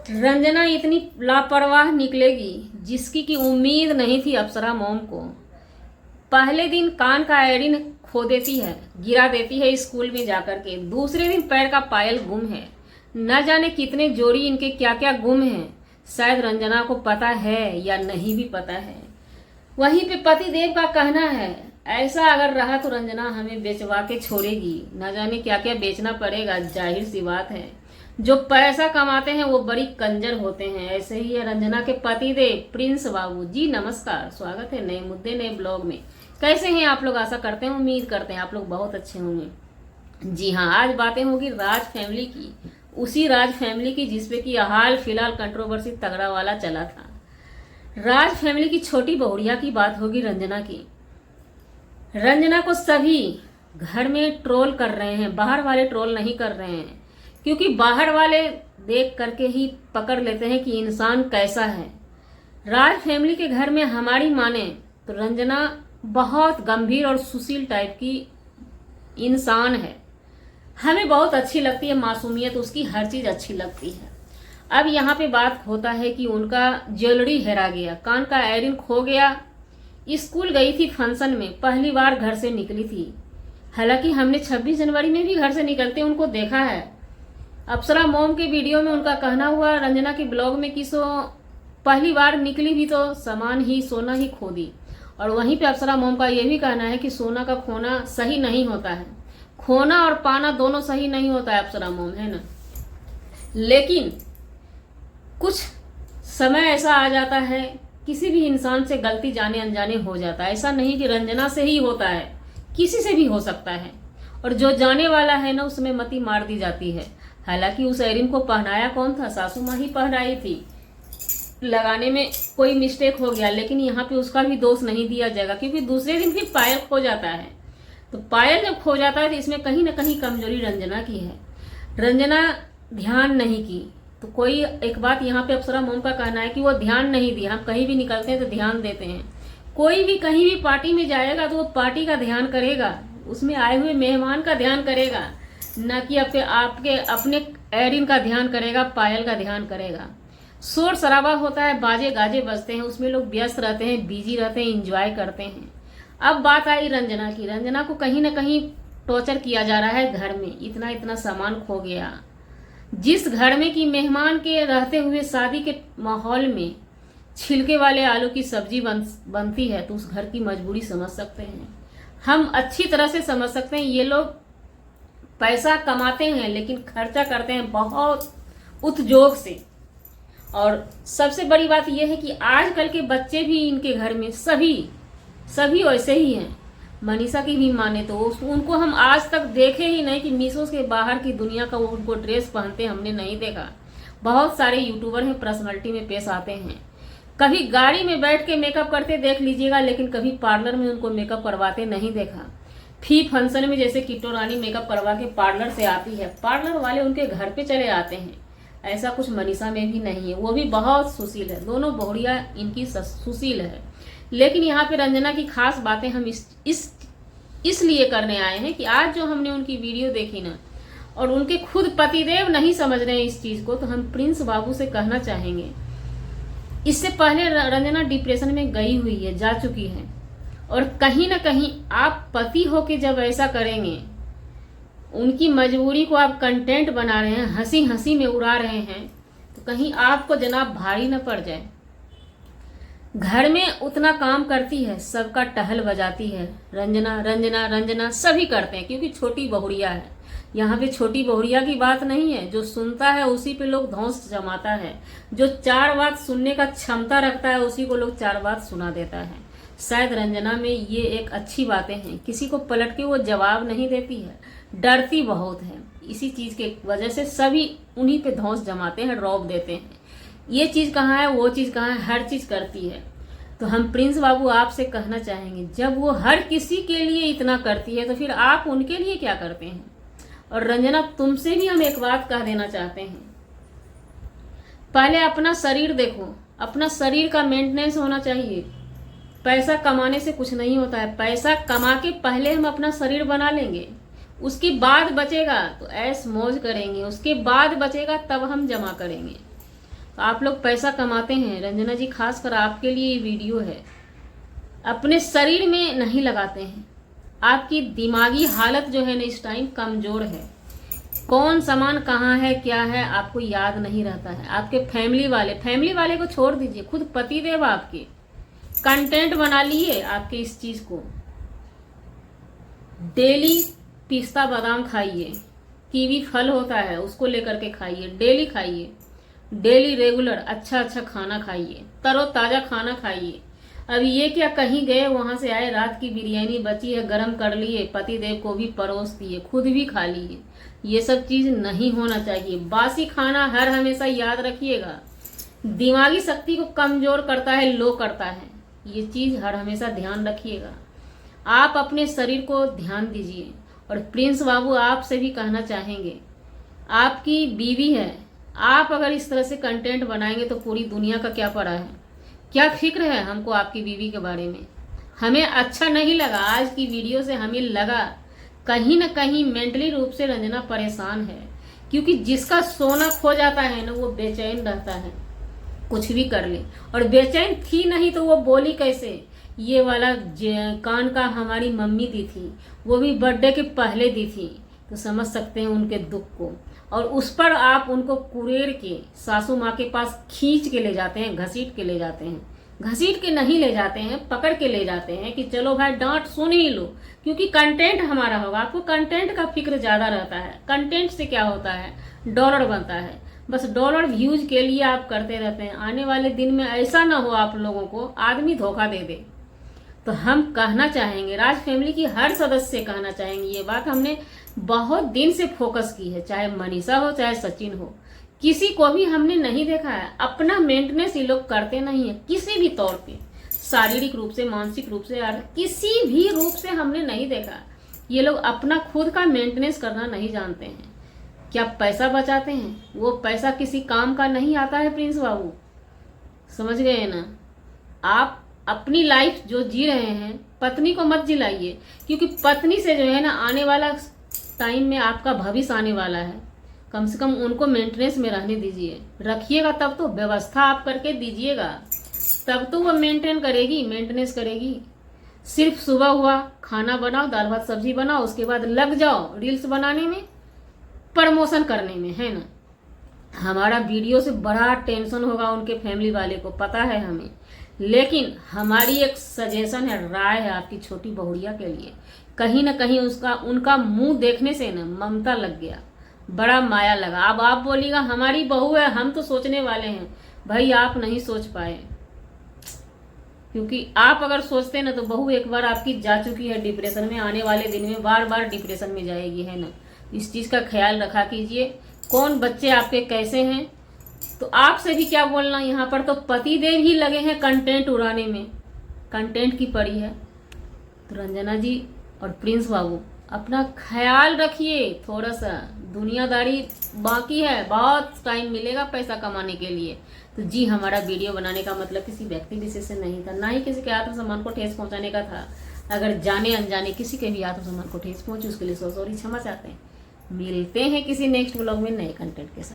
रंजना इतनी लापरवाह निकलेगी जिसकी की उम्मीद नहीं थी अप्सरा मोम को। पहले दिन कान का आयरन खो देती है, गिरा देती है स्कूल में जाकर के। दूसरे दिन पैर का पायल गुम है। न जाने कितने जोड़ी इनके क्या क्या गुम हैं। शायद रंजना को पता है या नहीं भी पता है। वहीं पे पति देव का कहना है ऐसा अगर रहा तो रंजना हमें बेचवा के छोड़ेगी। न जाने क्या क्या बेचना पड़ेगा। जाहिर सी बात है जो पैसा कमाते हैं वो बड़ी कंजर होते हैं। ऐसे ही है रंजना के पति देव प्रिंस बाबू जी। नमस्कार, स्वागत है नए मुद्दे नए ब्लॉग में। कैसे हैं आप लोग? आशा करते हैं, उम्मीद करते हैं आप लोग बहुत अच्छे होंगे। जी हाँ, आज बातें होगी राज फैमिली की। उसी राज फैमिली की जिसपे कि हाल फिलहाल कंट्रोवर्सी तगड़ा वाला चला था। राज फैमिली की छोटी बहुड़िया की बात होगी रंजना की। रंजना को सभी घर में ट्रोल कर रहे हैं, बाहर वाले ट्रोल नहीं कर रहे हैं। क्योंकि बाहर वाले देख करके ही पकड़ लेते हैं कि इंसान कैसा है। राज फैमिली के घर में हमारी माने तो रंजना बहुत गंभीर और सुशील टाइप की इंसान है। हमें बहुत अच्छी लगती है मासूमियत उसकी, हर चीज अच्छी लगती है। अब यहाँ पे बात होता है कि उनका ज्वेलरी हेरा गया, कान का एयरिंग खो गया। स्कूल गई थी फंक्शन में, पहली बार घर से निकली थी। हालांकि हमने 26 जनवरी में भी घर से निकलते उनको देखा है। अप्सरा मोम के वीडियो में उनका कहना हुआ रंजना के ब्लॉग में कि सो पहली बार निकली भी तो सामान ही सोना ही खो दी। और वहीं पे अप्सरा मोम का यह भी कहना है कि सोना का खोना सही नहीं होता है। खोना और पाना दोनों सही नहीं होता है अप्सरा मोम, है ना। लेकिन कुछ समय ऐसा आ जाता है, किसी भी इंसान से गलती जाने अनजाने हो जाता है। ऐसा नहीं कि रंजना से ही होता है, किसी से भी हो सकता है। और जो जाने वाला है ना उसमें मती मार दी जाती है। हालांकि उस एरिन को पहनाया कौन था? सासू माँ ही पहनाई थी। लगाने में कोई मिस्टेक हो गया, लेकिन यहाँ पे उसका भी दोष नहीं दिया जाएगा। क्योंकि दूसरे दिन फिर पायल खो जाता है। तो पायल जब खो जाता है तो इसमें कहीं ना कहीं कमजोरी रंजना की है। रंजना ध्यान नहीं की। तो कोई एक बात यहाँ पे अप्सरा मोम का कहना है कि वो ध्यान नहीं दी। हम कहीं भी निकलते हैं तो ध्यान देते हैं। कोई भी कहीं भी पार्टी में जाएगा तो वो पार्टी का ध्यान करेगा, उसमें आए हुए मेहमान का ध्यान करेगा, न कि आपके अपने एरिन का ध्यान करेगा, पायल का ध्यान करेगा। शोर शराबा होता है, बाजे गाजे बजते हैं, उसमें लोग व्यस्त रहते हैं, बिजी रहते हैं, इंजॉय करते हैं। अब बात आई रंजना की। रंजना को कहीं ना कहीं टॉर्चर किया जा रहा है घर में। इतना इतना सामान खो गया। जिस घर में कि मेहमान के रहते हुए शादी के माहौल में छिलके वाले आलू की सब्जी बनती है तो उस घर की मजबूरी समझ सकते हैं। हम अच्छी तरह से समझ सकते हैं। ये लोग पैसा कमाते हैं लेकिन खर्चा करते हैं बहुत उद्योग से। और सबसे बड़ी बात यह है कि आजकल के बच्चे भी इनके घर में सभी वैसे ही हैं। मनीषा की भी माने तो उनको हम आज तक देखे ही नहीं कि मीशो के बाहर की दुनिया का वो उनको ड्रेस पहनते हमने नहीं देखा। बहुत सारे यूट्यूबर हैं, पर्सनालिटी में पेश आते हैं। कभी गाड़ी में बैठ के मेकअप करते देख लीजिएगा, लेकिन कभी पार्लर में उनको मेकअप करवाते नहीं देखा। फी फंक्शन में जैसे किट्टो रानी मेकअप करवा के पार्लर से आती है, पार्लर वाले उनके घर पे चले आते हैं। ऐसा कुछ मनीषा में भी नहीं है। वो भी बहुत सुशील है। दोनों बहुड़िया इनकी सुशील है। लेकिन यहाँ पे रंजना की खास बातें हम इसलिए करने आए हैं कि आज जो हमने उनकी वीडियो देखी ना, और उनके खुद पतिदेव नहीं समझ रहे हैं इस चीज को, तो हम प्रिंस बाबू से कहना चाहेंगे। इससे पहले रंजना डिप्रेशन में गई हुई है, जा चुकी है। और कहीं ना कहीं आप पति होके जब ऐसा करेंगे, उनकी मजबूरी को आप कंटेंट बना रहे हैं, हंसी हंसी में उड़ा रहे हैं, तो कहीं आपको जनाब भारी न पड़ जाए। घर में उतना काम करती है, सबका टहल बजाती है। रंजना रंजना रंजना सभी करते हैं क्योंकि छोटी बहुड़िया है। यहाँ पे छोटी बहुड़िया की बात नहीं है। जो सुनता है उसी पे लोग धौंस जमाता है। जो 4 बात सुनने का क्षमता रखता है उसी को लोग 4 बात सुना देता है। शायद रंजना में ये एक अच्छी बातें हैं। किसी को पलट के वो जवाब नहीं देती है, डरती बहुत है। इसी चीज के वजह से सभी उन्हीं पे धौंस जमाते हैं, रौब देते हैं। ये चीज कहाँ है, वो चीज कहाँ है, हर चीज करती है। तो हम प्रिंस बाबू आपसे कहना चाहेंगे, जब वो हर किसी के लिए इतना करती है तो फिर आप उनके लिए क्या करते हैं। और रंजना तुमसे भी हम एक बात कह देना चाहते हैं, पहले अपना शरीर देखो। अपना शरीर का मेंटेनेंस होना चाहिए। पैसा कमाने से कुछ नहीं होता है। पैसा कमा के पहले हम अपना शरीर बना लेंगे, उसके बाद बचेगा तो ऐश मौज करेंगे, उसके बाद बचेगा तब हम जमा करेंगे। तो आप लोग पैसा कमाते हैं, रंजना जी खासकर आपके लिए ये वीडियो है, अपने शरीर में नहीं लगाते हैं। आपकी दिमागी हालत जो है ना इस टाइम कमजोर है। कौन सामान कहाँ है क्या है आपको याद नहीं रहता है। आपके फैमिली वाले को छोड़ दीजिए, खुद पति देव आपके कंटेंट बना लिए आपके इस चीज को। डेली पिस्ता बादाम खाइए, कीवी फल होता है उसको लेकर के खाइए, डेली खाइए, डेली रेगुलर अच्छा अच्छा खाना खाइए, तरोताजा खाना खाइए। अब ये क्या कहीं गए वहां से आए, रात की बिरयानी बची है गरम कर लिए, पति देव को भी परोस दिए, खुद भी खा लिए। ये सब चीज नहीं होना चाहिए। बासी खाना हर हमेशा याद रखिएगा, दिमागी शक्ति को कमजोर करता है, लो करता है। ये चीज हर हमेशा ध्यान रखिएगा। आप अपने शरीर को ध्यान दीजिए। और प्रिंस बाबू आपसे भी कहना चाहेंगे, आपकी बीवी है, आप अगर इस तरह से कंटेंट बनाएंगे तो पूरी दुनिया का क्या पड़ा है, क्या फिक्र है हमको आपकी बीवी के बारे में। हमें अच्छा नहीं लगा आज की वीडियो से, हमें लगा कहीं ना कहीं मेंटली रूप से रंजना परेशान है। क्योंकि जिसका सोना खो जाता है ना वो बेचैन रहता है, कुछ भी कर ले। और बेचैन थी नहीं तो वो बोली कैसे। ये वाला कान का हमारी मम्मी दी थी, वो भी बर्थडे के पहले दी थी, तो समझ सकते हैं उनके दुख को। और उस पर आप उनको कुरेर के सासू माँ के पास खींच के ले जाते हैं, घसीट के ले जाते हैं। घसीट के नहीं ले जाते हैं, पकड़ के ले जाते हैं कि चलो भाई डांट सुन ही लो, क्योंकि कंटेंट हमारा होगा। आपको कंटेंट का फिक्र ज्यादा रहता है। कंटेंट से क्या होता है, डॉलर बनता है। बस डॉलर व्यूज के लिए आप करते रहते हैं। आने वाले दिन में ऐसा ना हो आप लोगों को आदमी धोखा दे दे। तो हम कहना चाहेंगे, राज फैमिली की हर सदस्य कहना चाहेंगे, ये बात हमने बहुत दिन से फोकस की है, चाहे मनीषा हो चाहे सचिन हो, किसी को भी हमने नहीं देखा है अपना मेंटेनेंस ये लोग करते नहीं है किसी भी तौर पे, शारीरिक रूप से, मानसिक रूप से, किसी भी रूप से हमने नहीं देखा। ये लोग अपना खुद का मेंटेनेंस करना नहीं जानते हैं। क्या पैसा बचाते हैं, वो पैसा किसी काम का नहीं आता है प्रिंस बाबू, समझ गए ना। आप अपनी लाइफ जो जी रहे हैं पत्नी को मत जिलाइए, क्योंकि पत्नी से जो है ना आने वाला टाइम में आपका भविष्य आने वाला है। कम से कम उनको मेंटेनेंस में रहने दीजिए, रखिएगा तब तो, व्यवस्था आप करके दीजिएगा तब तो वो मेंटेन करेगी, मेंटेनेंस करेगी। सिर्फ सुबह हुआ खाना बनाओ, दाल भात सब्जी बनाओ, उसके बाद लग जाओ रील्स बनाने में, प्रमोशन करने में, है ना। हमारा वीडियो से बड़ा टेंशन होगा उनके फैमिली वाले को, पता है हमें। लेकिन हमारी एक सजेशन है, राय है आपकी छोटी बहुड़िया के लिए। कहीं ना कहीं उनका मुंह देखने से ना ममता लग गया, बड़ा माया लगा। अब आप बोलिएगा हमारी बहू है, हम तो सोचने वाले हैं। भाई आप नहीं सोच पाए, क्योंकि आप अगर सोचते ना तो बहू एक बार आपकी जा चुकी है डिप्रेशन में, आने वाले दिन में बार बार डिप्रेशन में जाएगी, है ना। इस चीज का ख्याल रखा कीजिए। कौन बच्चे आपके कैसे हैं, तो आपसे भी क्या बोलना। यहाँ पर तो पति देव ही लगे हैं कंटेंट उड़ाने में, कंटेंट की पड़ी है। तो रंजना जी और प्रिंस बाबू अपना ख्याल रखिए, थोड़ा सा दुनियादारी बाकी है, बहुत टाइम मिलेगा पैसा कमाने के लिए। तो जी हमारा वीडियो बनाने का मतलब किसी व्यक्ति विशेष से नहीं था, ना ही किसी के आत्मसम्मान को ठेस पहुंचाने का था। अगर जाने अनजाने किसी के भी आत्मसम्मान को ठेस पहुंची उसके लिए सॉरी, क्षमा चाहते हैं। मिलते हैं किसी नेक्स्ट व्लॉग में नए कंटेंट के साथ।